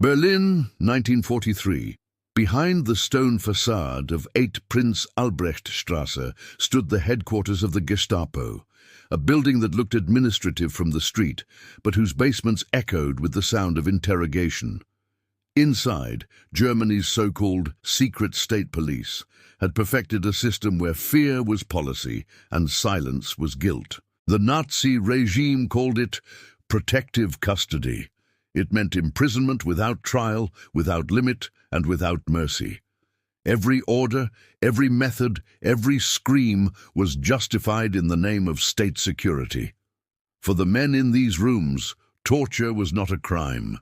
Berlin, 1943. Behind the stone facade of 8 Prince Albrechtstrasse stood the headquarters of the Gestapo, a building that looked administrative from the street, but whose basements echoed with the sound of interrogation. Inside, Germany's so-called secret state police had perfected a system where fear was policy and silence was guilt. The Nazi regime called it protective custody. It meant imprisonment without trial, without limit, and without mercy. Every order, every method, every scream was justified in the name of state security. For the men in these rooms, torture was not a crime.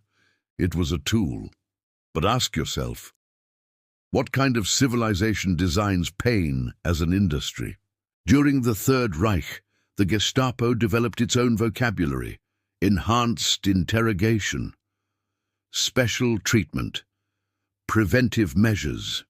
It was a tool. But ask yourself, what kind of civilization designs pain as an industry? During the Third Reich, the Gestapo developed its own vocabulary: enhanced interrogation, special treatment, preventive measures.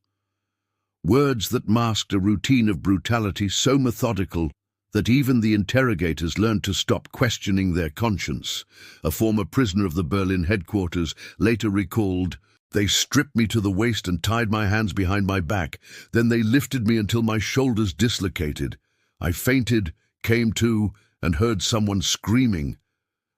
Words that masked a routine of brutality so methodical that even the interrogators learned to stop questioning their conscience. A former prisoner of the Berlin headquarters later recalled, "They stripped me to the waist and tied my hands behind my back. Then they lifted me until my shoulders dislocated. I fainted, came to, and heard someone screaming.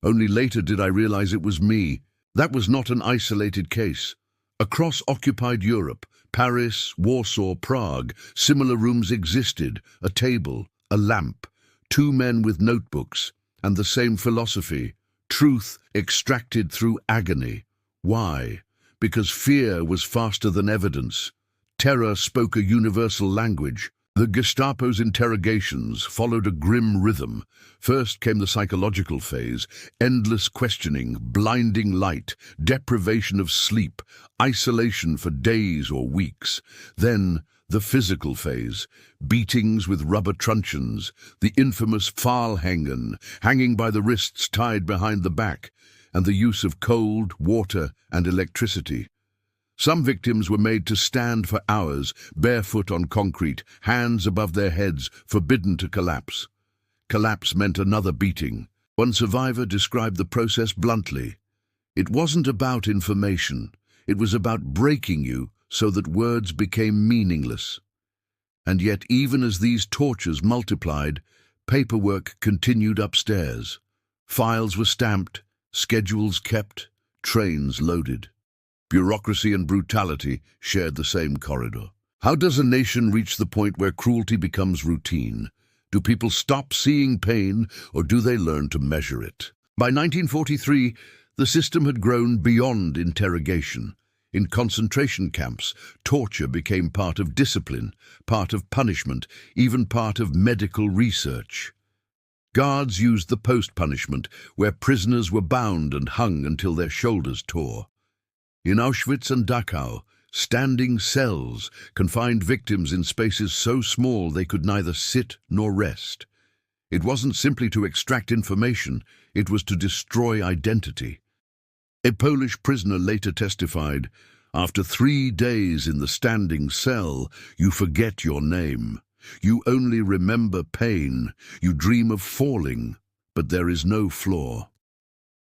Only later did I realize it was me." That was not an isolated case. Across occupied Europe, Paris, Warsaw, Prague, similar rooms existed: a table, a lamp, 2 men with notebooks, and the same philosophy: truth extracted through agony. Why? Because fear was faster than evidence. Terror spoke a universal language. The Gestapo's interrogations followed a grim rhythm. First came the psychological phase: endless questioning, blinding light, deprivation of sleep, isolation for days or weeks. Then the physical phase: beatings with rubber truncheons, the infamous Pfahlhängen, hanging by the wrists tied behind the back, and the use of cold, water, and electricity. Some victims were made to stand for hours, barefoot on concrete, hands above their heads, forbidden to collapse. Collapse meant another beating. One survivor described the process bluntly: "It wasn't about information. It was about breaking you so that words became meaningless." And yet, even as these tortures multiplied, paperwork continued upstairs. Files were stamped, schedules kept, trains loaded. Bureaucracy and brutality shared the same corridor. How does a nation reach the point where cruelty becomes routine? Do people stop seeing pain, or do they learn to measure it? By 1943, the system had grown beyond interrogation. In concentration camps, torture became part of discipline, part of punishment, even part of medical research. Guards used the post-punishment, where prisoners were bound and hung until their shoulders tore. In Auschwitz and Dachau, standing cells confined victims in spaces so small they could neither sit nor rest. It wasn't simply to extract information, it was to destroy identity. A Polish prisoner later testified, "After 3 days in the standing cell, you forget your name. You only remember pain. You dream of falling, but there is no floor."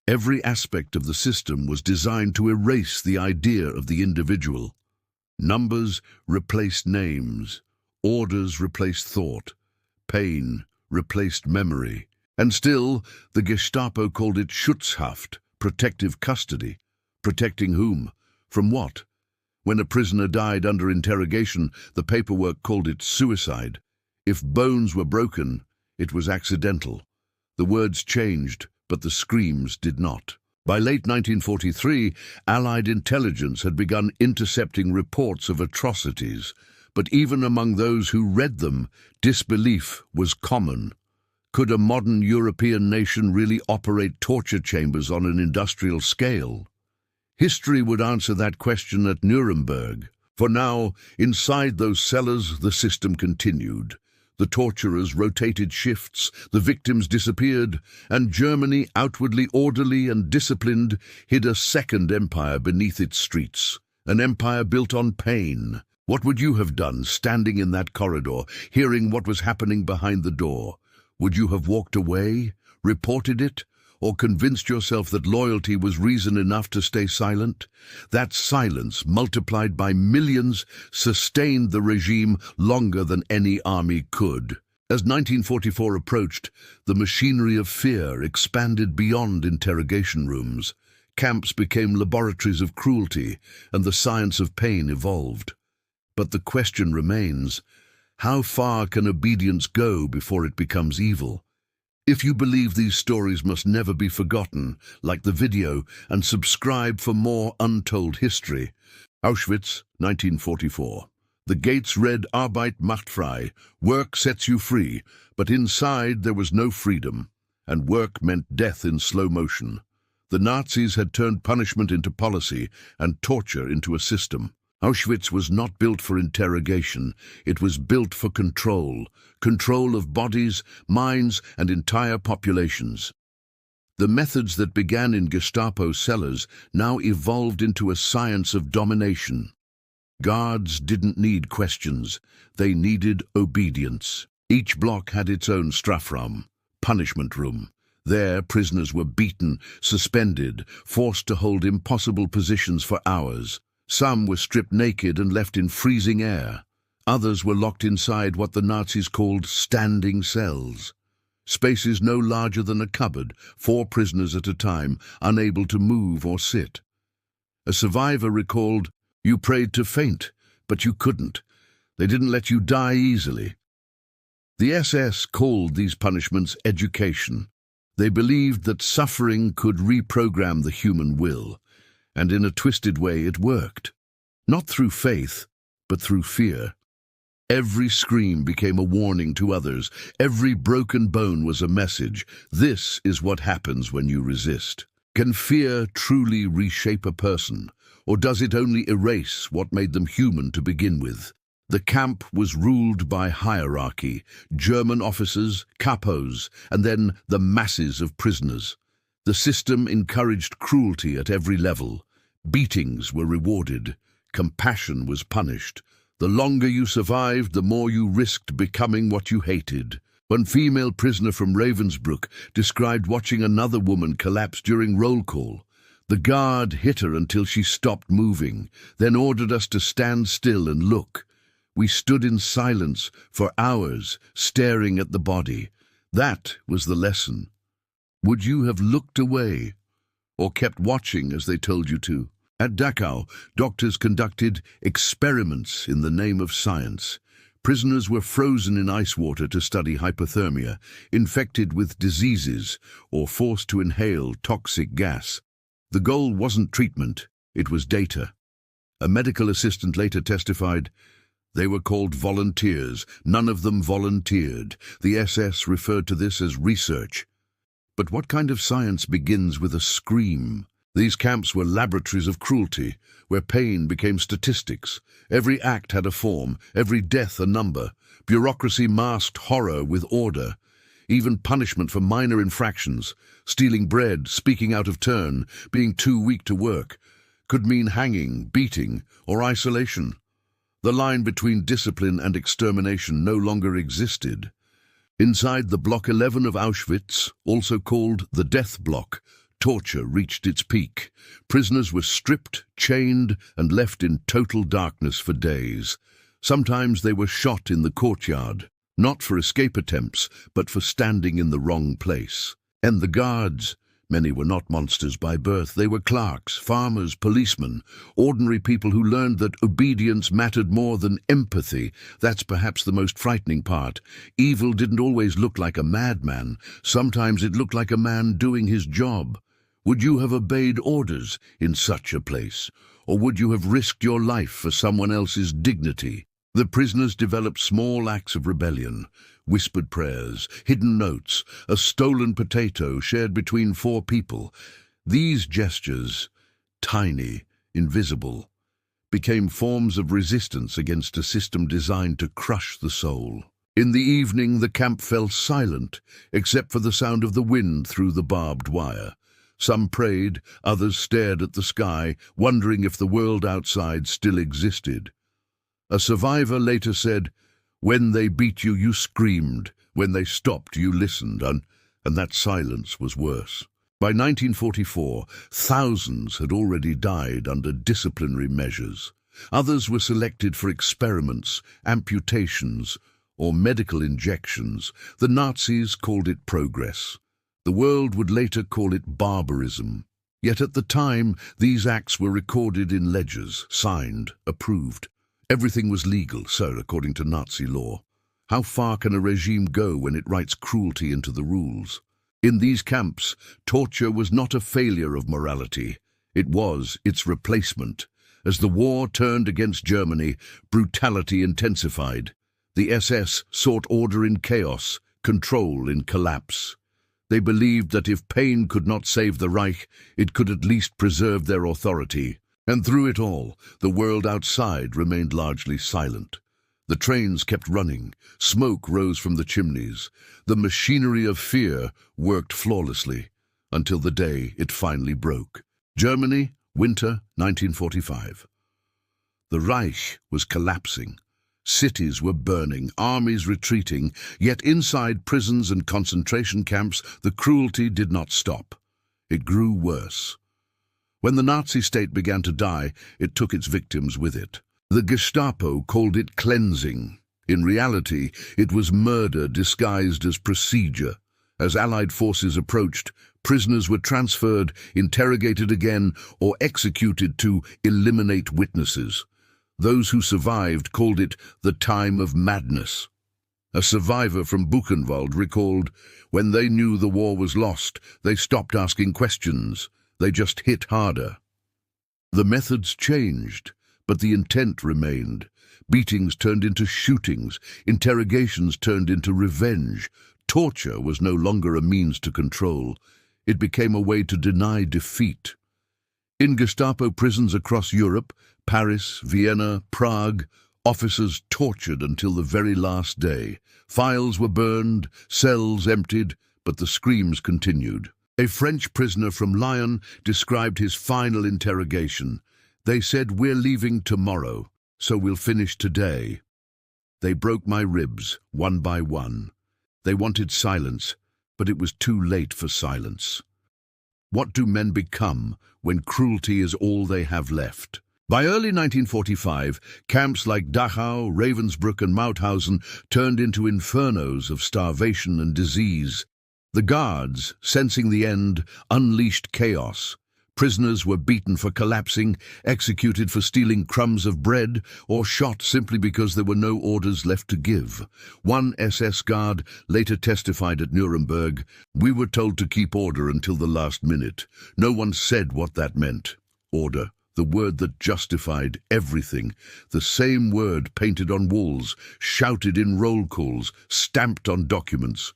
Every aspect of the system was designed to erase the idea of the individual. Numbers replaced names, orders replaced thought, pain replaced memory. And still, the Gestapo called it Schutzhaft, protective custody. Protecting whom? From what? When a prisoner died under interrogation, the paperwork called it suicide. If bones were broken, it was accidental. The words changed, but the screams did not. By late 1943, Allied intelligence had begun intercepting reports of atrocities, but even among those who read them, disbelief was common. Could a modern European nation really operate torture chambers on an industrial scale? History would answer that question at Nuremberg. For now, inside those cellars, the system continued. The torturers rotated shifts, the victims disappeared, and Germany, outwardly orderly and disciplined, hid a second empire beneath its streets, an empire built on pain. What would you have done, standing in that corridor, hearing what was happening behind the door? Would you have walked away, reported it, or convinced yourself that loyalty was reason enough to stay silent? That silence, multiplied by millions, sustained the regime longer than any army could. As 1944 approached, the machinery of fear expanded beyond interrogation rooms. Camps became laboratories of cruelty, and the science of pain evolved. But the question remains, how far can obedience go before it becomes evil? If you believe these stories must never be forgotten, like the video and subscribe for more untold history. Auschwitz, 1944. The gates read Arbeit macht frei, work sets you free, but inside there was no freedom, and work meant death in slow motion. The Nazis had turned punishment into policy and torture into a system. Auschwitz was not built for interrogation, it was built for control of bodies, minds, and entire populations. The methods that began in Gestapo cellars now evolved into a science of domination. Guards didn't need questions, they needed obedience. Each block had its own Strafraum, punishment room. There, prisoners were beaten, suspended, forced to hold impossible positions for hours. Some were stripped naked and left in freezing air. Others were locked inside what the Nazis called standing cells. Spaces no larger than a cupboard, 4 prisoners at a time, unable to move or sit. A survivor recalled, "You prayed to faint, but you couldn't. They didn't let you die easily." The SS called these punishments education. They believed that suffering could reprogram the human will, and in a twisted way it worked. Not through faith, but through fear. Every scream became a warning to others. Every broken bone was a message. This is what happens when you resist. Can fear truly reshape a person, or does it only erase what made them human to begin with? The camp was ruled by hierarchy, German officers, capos, and then the masses of prisoners. The system encouraged cruelty at every level. Beatings were rewarded. Compassion was punished. The longer you survived, the more you risked becoming what you hated. One female prisoner from Ravensbrück described watching another woman collapse during roll call. The guard hit her until she stopped moving, then ordered us to stand still and look. We stood in silence for hours, staring at the body. That was the lesson. Would you have looked away, or kept watching as they told you to? At Dachau, doctors conducted experiments in the name of science. Prisoners were frozen in ice water to study hypothermia, infected with diseases, or forced to inhale toxic gas. The goal wasn't treatment, it was data. A medical assistant later testified, "They were called volunteers. None of them volunteered. The SS referred to this as research." But what kind of science begins with a scream? These camps were laboratories of cruelty, where pain became statistics. Every act had a form, every death a number. Bureaucracy masked horror with order. Even punishment for minor infractions, stealing bread, speaking out of turn, being too weak to work, could mean hanging, beating, or isolation. The line between discipline and extermination no longer existed. Inside the Block 11 of Auschwitz, also called the Death Block, torture reached its peak. Prisoners were stripped, chained, and left in total darkness for days. Sometimes they were shot in the courtyard, not for escape attempts, but for standing in the wrong place. And the guards, many were not monsters by birth. They were clerks, farmers, policemen, ordinary people who learned that obedience mattered more than empathy. That's perhaps the most frightening part. Evil didn't always look like a madman. Sometimes it looked like a man doing his job. Would you have obeyed orders in such a place? Or would you have risked your life for someone else's dignity? The prisoners developed small acts of rebellion. Whispered prayers, hidden notes, a stolen potato shared between 4 people. These gestures, tiny, invisible, became forms of resistance against a system designed to crush the soul. In the evening, the camp fell silent, except for the sound of the wind through the barbed wire. Some prayed, others stared at the sky, wondering if the world outside still existed. A survivor later said, "When they beat you, you screamed. When they stopped, you listened, and that silence was worse." By 1944, thousands had already died under disciplinary measures. Others were selected for experiments, amputations, or medical injections. The Nazis called it progress. The world would later call it barbarism. Yet at the time, these acts were recorded in ledgers, signed, approved. Everything was legal, so according to Nazi law. How far can a regime go when it writes cruelty into the rules? In these camps, torture was not a failure of morality. It was its replacement. As the war turned against Germany, brutality intensified. The SS sought order in chaos, control in collapse. They believed that if pain could not save the Reich, it could at least preserve their authority. And through it all, the world outside remained largely silent. The trains kept running, smoke rose from the chimneys. The machinery of fear worked flawlessly, until the day it finally broke. Germany, winter 1945. The Reich was collapsing. Cities were burning, armies retreating, yet inside prisons and concentration camps, the cruelty did not stop. It grew worse. When the Nazi state began to die, it took its victims with it. The Gestapo called it cleansing. In reality, it was murder disguised as procedure. As Allied forces approached, prisoners were transferred, interrogated again, or executed to eliminate witnesses. Those who survived called it the time of madness. A survivor from Buchenwald recalled, when they knew the war was lost, they stopped asking questions. They just hit harder. The methods changed, but the intent remained. Beatings turned into shootings, interrogations turned into revenge. Torture was no longer a means to control. It became a way to deny defeat. In Gestapo prisons across Europe, Paris, Vienna, Prague, officers tortured until the very last day. Files were burned, cells emptied, but the screams continued. A French prisoner from Lyon described his final interrogation. They said, "We're leaving tomorrow, so we'll finish today." They broke my ribs, one by one. They wanted silence, but it was too late for silence. What do men become when cruelty is all they have left? By early 1945, camps like Dachau, Ravensbrück and Mauthausen turned into infernos of starvation and disease. The guards, sensing the end, unleashed chaos. Prisoners were beaten for collapsing, executed for stealing crumbs of bread, or shot simply because there were no orders left to give. One SS guard later testified at Nuremberg, "We were told to keep order until the last minute. No one said what that meant." Order, the word that justified everything. The same word painted on walls, shouted in roll calls, stamped on documents.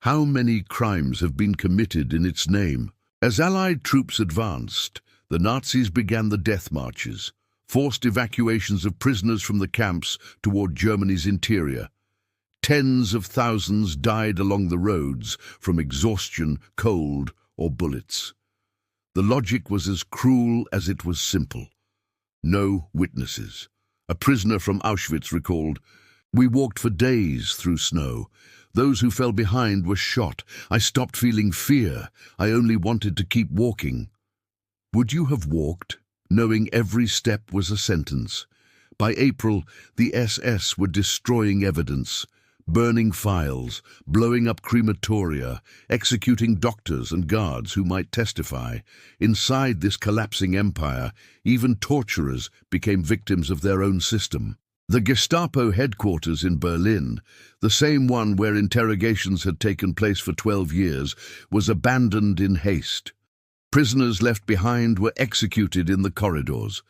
How many crimes have been committed in its name? As Allied troops advanced, the Nazis began the death marches, forced evacuations of prisoners from the camps toward Germany's interior. Tens of thousands died along the roads from exhaustion, cold, or bullets. The logic was as cruel as it was simple. No witnesses. A prisoner from Auschwitz recalled, "We walked for days through snow. Those who fell behind were shot. I stopped feeling fear. I only wanted to keep walking." Would you have walked, knowing every step was a sentence? By April, the SS were destroying evidence, burning files, blowing up crematoria, executing doctors and guards who might testify. Inside this collapsing empire, even torturers became victims of their own system. The Gestapo headquarters in Berlin, the same one where interrogations had taken place for 12 years, was abandoned in haste. Prisoners left behind were executed in the corridors.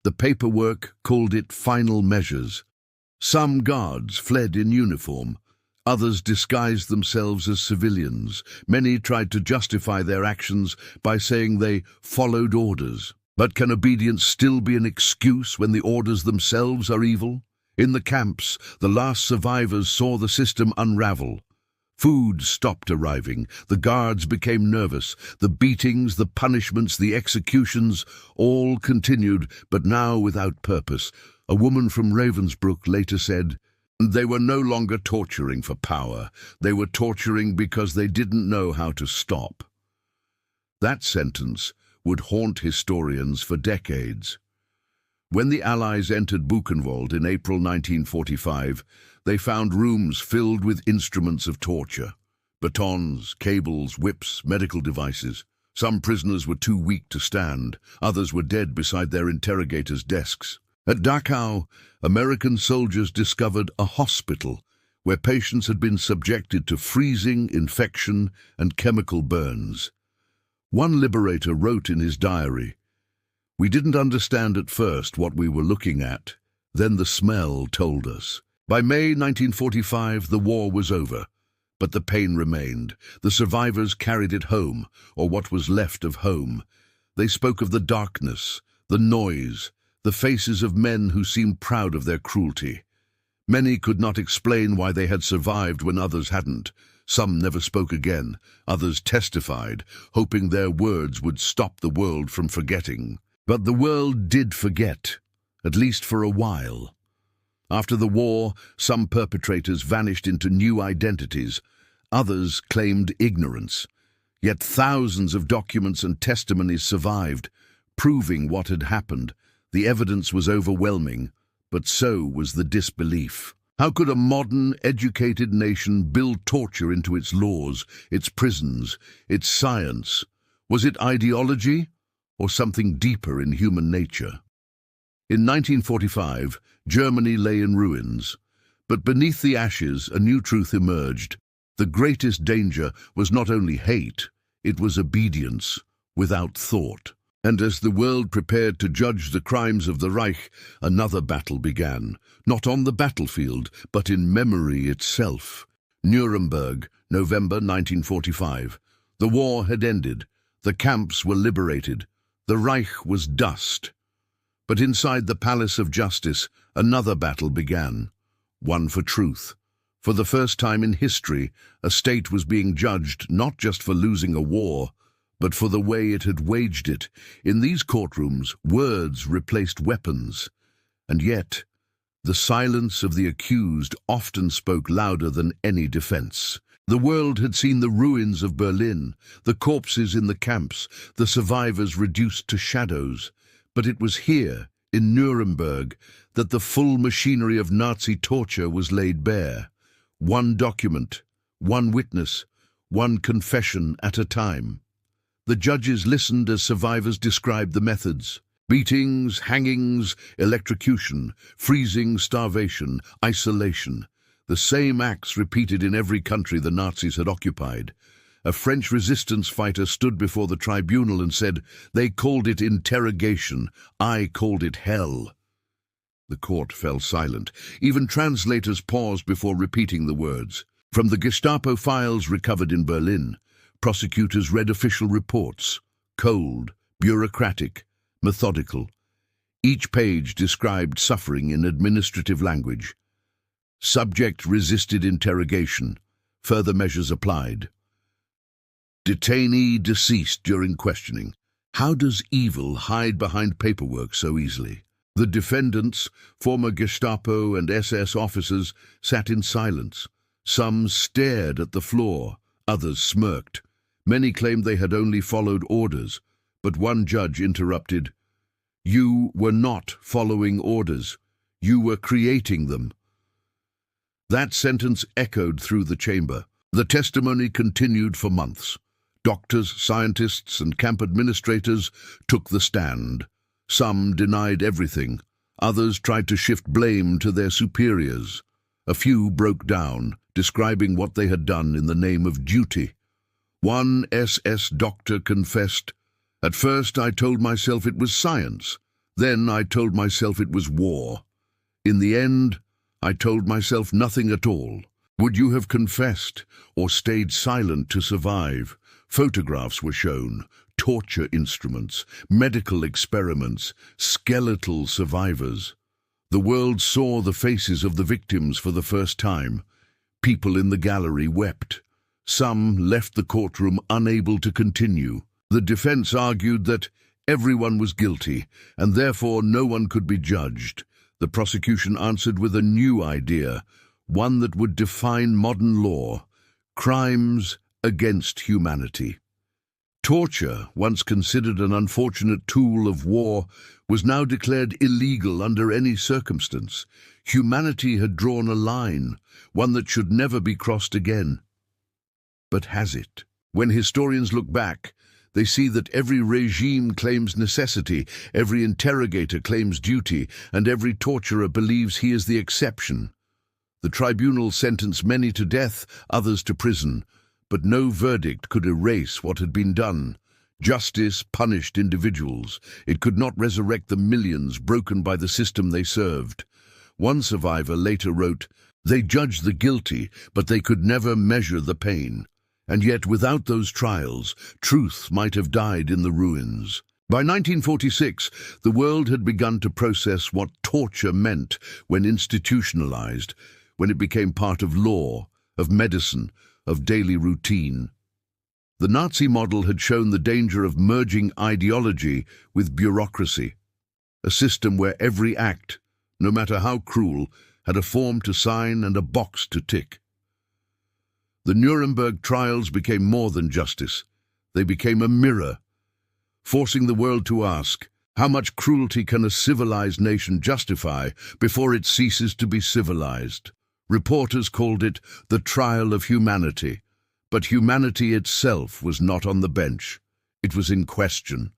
The paperwork called it final measures. Some guards fled in uniform. Others disguised themselves as civilians. Many tried to justify their actions by saying they followed orders. But can obedience still be an excuse when the orders themselves are evil? In the camps, the last survivors saw the system unravel. Food stopped arriving. The guards became nervous. The beatings, the punishments, the executions, all continued, but now without purpose. A woman from Ravensbrück later said, "They were no longer torturing for power. They were torturing because they didn't know how to stop." That sentence would haunt historians for decades. When the Allies entered Buchenwald in April 1945, they found rooms filled with instruments of torture. Batons, cables, whips, medical devices. Some prisoners were too weak to stand, others were dead beside their interrogators' desks. At Dachau, American soldiers discovered a hospital where patients had been subjected to freezing, infection, and chemical burns. One liberator wrote in his diary, "We didn't understand at first what we were looking at, then the smell told us." By May 1945, the war was over, but the pain remained. The survivors carried it home, or what was left of home. They spoke of the darkness, the noise, the faces of men who seemed proud of their cruelty. Many could not explain why they had survived when others hadn't. Some never spoke again, others testified, hoping their words would stop the world from forgetting. But the world did forget, at least for a while. After the war, some perpetrators vanished into new identities, others claimed ignorance. Yet thousands of documents and testimonies survived, proving what had happened. The evidence was overwhelming, but so was the disbelief. How could a modern, educated nation build torture into its laws, its prisons, its science? Was it ideology, or something deeper in human nature? In 1945, Germany lay in ruins. But beneath the ashes, a new truth emerged. The greatest danger was not only hate, it was obedience without thought. And as the world prepared to judge the crimes of the Reich, another battle began, not on the battlefield, but in memory itself. Nuremberg, November 1945. The war had ended. The camps were liberated. The Reich was dust. But inside the Palace of Justice, another battle began, one for truth. For the first time in history, a state was being judged not just for losing a war, but for the way it had waged it. In these courtrooms, words replaced weapons. And yet, the silence of the accused often spoke louder than any defense. The world had seen the ruins of Berlin, the corpses in the camps, the survivors reduced to shadows. But it was here, in Nuremberg, that the full machinery of Nazi torture was laid bare. One document, one witness, one confession at a time. The judges listened as survivors described the methods: beatings, hangings, electrocution, freezing, starvation, isolation. The same acts repeated in every country the Nazis had occupied. A French resistance fighter stood before the tribunal and said, "They called it interrogation, I called it hell." The court fell silent. Even translators paused before repeating the words. From the Gestapo files recovered in Berlin, prosecutors read official reports, cold, bureaucratic, methodical. Each page described suffering in administrative language. Subject resisted interrogation. Further measures applied. Detainee deceased during questioning. How does evil hide behind paperwork so easily? The defendants, former Gestapo and SS officers, sat in silence. Some stared at the floor, others smirked. Many claimed they had only followed orders, but one judge interrupted. "You were not following orders. You were creating them." That sentence echoed through the chamber. The testimony continued for months. Doctors, scientists, and camp administrators took the stand. Some denied everything. Others tried to shift blame to their superiors. A few broke down, describing what they had done in the name of duty. One SS doctor confessed, "At first I told myself it was science. Then I told myself it was war. In the end, I told myself nothing at all." Would you have confessed or stayed silent to survive? Photographs were shown, torture instruments, medical experiments, skeletal survivors. The world saw the faces of the victims for the first time. People in the gallery wept. Some left the courtroom unable to continue. The defense argued that everyone was guilty, and therefore no one could be judged. The prosecution answered with a new idea, one that would define modern law: crimes against humanity. Torture, once considered an unfortunate tool of war, was now declared illegal under any circumstance. Humanity had drawn a line, one that should never be crossed again. But has it? When historians look back, they see that every regime claims necessity, every interrogator claims duty, and every torturer believes he is the exception. The tribunal sentenced many to death, others to prison, but no verdict could erase what had been done. Justice punished individuals. It could not resurrect the millions broken by the system they served. One survivor later wrote, "They judged the guilty, but they could never measure the pain. And yet, without those trials, truth might have died in the ruins." By 1946, the world had begun to process what torture meant when institutionalized, when it became part of law, of medicine, of daily routine. The Nazi model had shown the danger of merging ideology with bureaucracy, a system where every act, no matter how cruel, had a form to sign and a box to tick. The Nuremberg trials became more than justice. They became a mirror, forcing the world to ask, how much cruelty can a civilized nation justify before it ceases to be civilized? Reporters called it the trial of humanity, but humanity itself was not on the bench. It was in question.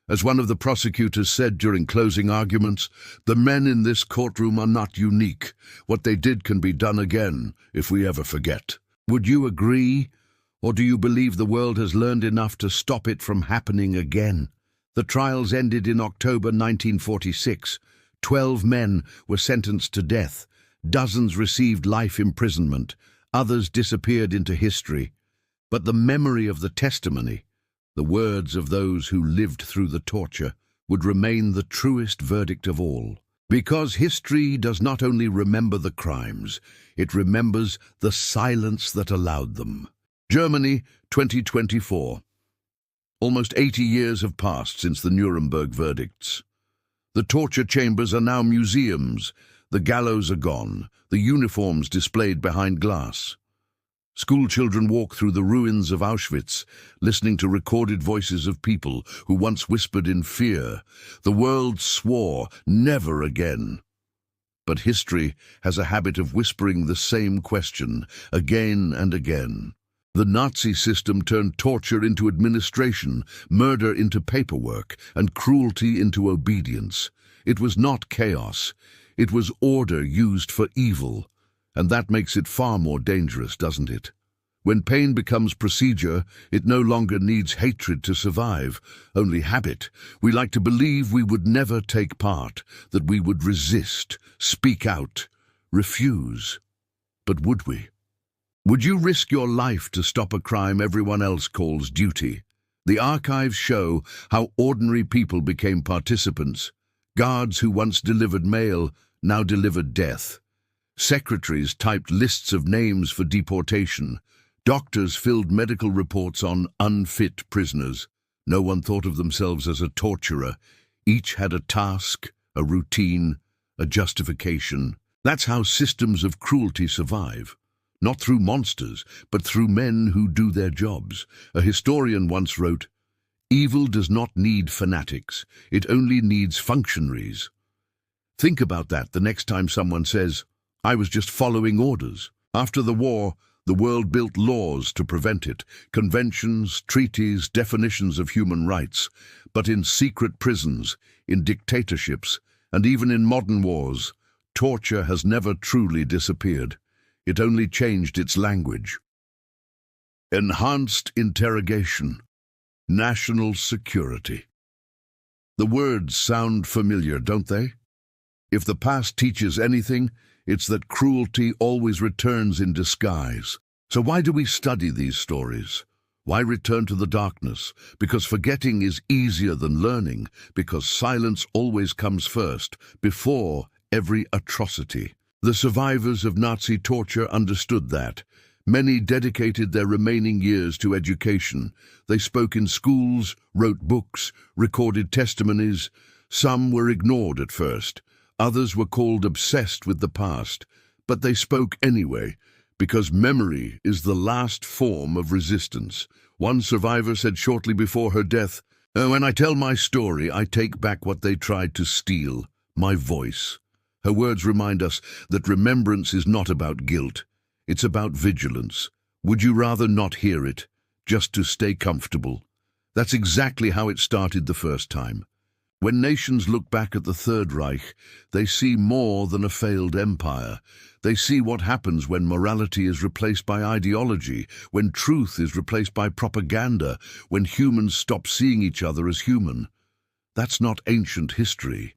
As one of the prosecutors said during closing arguments, "The men in this courtroom are not unique. What they did can be done again, if we ever forget." Would you agree, or do you believe the world has learned enough to stop it from happening again? The trials ended in October 1946. 12 men were sentenced to death. Dozens received life imprisonment. Others disappeared into history. But the memory of the testimony, the words of those who lived through the torture, would remain the truest verdict of all. Because history does not only remember the crimes, it remembers the silence that allowed them. Germany, 2024. Almost 80 years have passed since the Nuremberg verdicts. The torture chambers are now museums. The gallows are gone, the uniforms displayed behind glass. School children walk through the ruins of Auschwitz, listening to recorded voices of people who once whispered in fear. The world swore never again. But history has a habit of whispering the same question again and again. The Nazi system turned torture into administration, murder into paperwork, and cruelty into obedience. It was not chaos. It was order used for evil. And that makes it far more dangerous, doesn't it? When pain becomes procedure, it no longer needs hatred to survive, only habit. We like to believe we would never take part, that we would resist, speak out, refuse. But would we? Would you risk your life to stop a crime everyone else calls duty? The archives show how ordinary people became participants. Guards who once delivered mail now delivered death. Secretaries typed lists of names for deportation. Doctors filled medical reports on unfit prisoners. No one thought of themselves as a torturer. Each had a task, a routine, a justification. That's how systems of cruelty survive. Not through monsters, but through men who do their jobs. A historian once wrote, "Evil does not need fanatics. It only needs functionaries." Think about that the next time someone says, "I was just following orders." After the war, the world built laws to prevent it, conventions, treaties, definitions of human rights. But in secret prisons, in dictatorships, and even in modern wars, torture has never truly disappeared. It only changed its language. Enhanced interrogation. National security. The words sound familiar, don't they? If the past teaches anything, it's that cruelty always returns in disguise. So why do we study these stories? Why return to the darkness? Because forgetting is easier than learning, because silence always comes first, before every atrocity. The survivors of Nazi torture understood that. Many dedicated their remaining years to education. They spoke in schools, wrote books, recorded testimonies. Some were ignored at first. Others were called obsessed with the past. But they spoke anyway, because memory is the last form of resistance. One survivor said shortly before her death, "When I tell my story, I take back what they tried to steal, my voice." Her words remind us that remembrance is not about guilt. It's about vigilance. Would you rather not hear it, just to stay comfortable? That's exactly how it started the first time. When nations look back at the Third Reich, they see more than a failed empire. They see what happens when morality is replaced by ideology, when truth is replaced by propaganda, when humans stop seeing each other as human. That's not ancient history.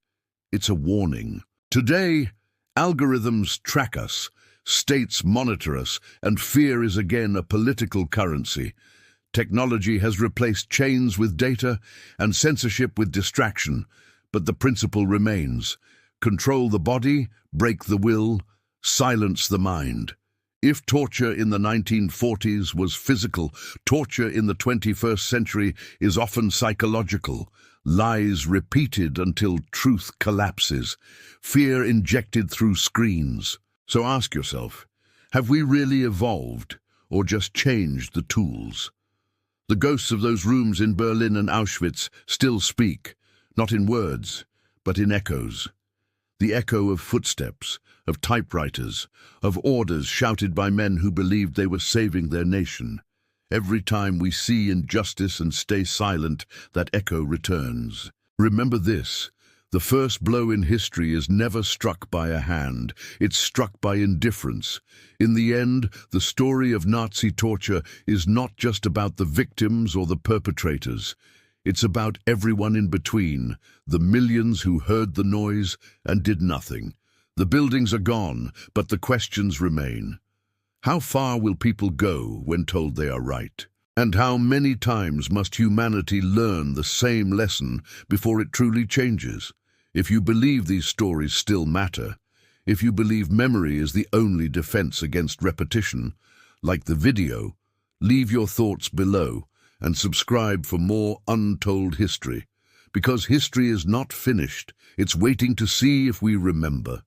It's a warning. Today, algorithms track us, states monitor us, and fear is again a political currency. Technology has replaced chains with data and censorship with distraction, but the principle remains. Control the body, break the will, silence the mind. If torture in the 1940s was physical, torture in the 21st century is often psychological. Lies repeated until truth collapses. Fear injected through screens. So ask yourself, have we really evolved or just changed the tools? The ghosts of those rooms in Berlin and Auschwitz still speak, not in words, but in echoes. The echo of footsteps, of typewriters, of orders shouted by men who believed they were saving their nation. Every time we see injustice and stay silent, that echo returns. Remember this, the first blow in history is never struck by a hand, it's struck by indifference. In the end, the story of Nazi torture is not just about the victims or the perpetrators. It's about everyone in between, the millions who heard the noise and did nothing. The buildings are gone, but the questions remain. How far will people go when told they are right? And how many times must humanity learn the same lesson before it truly changes? If you believe these stories still matter, if you believe memory is the only defense against repetition, like the video, leave your thoughts below and subscribe for more untold history. Because history is not finished, it's waiting to see if we remember.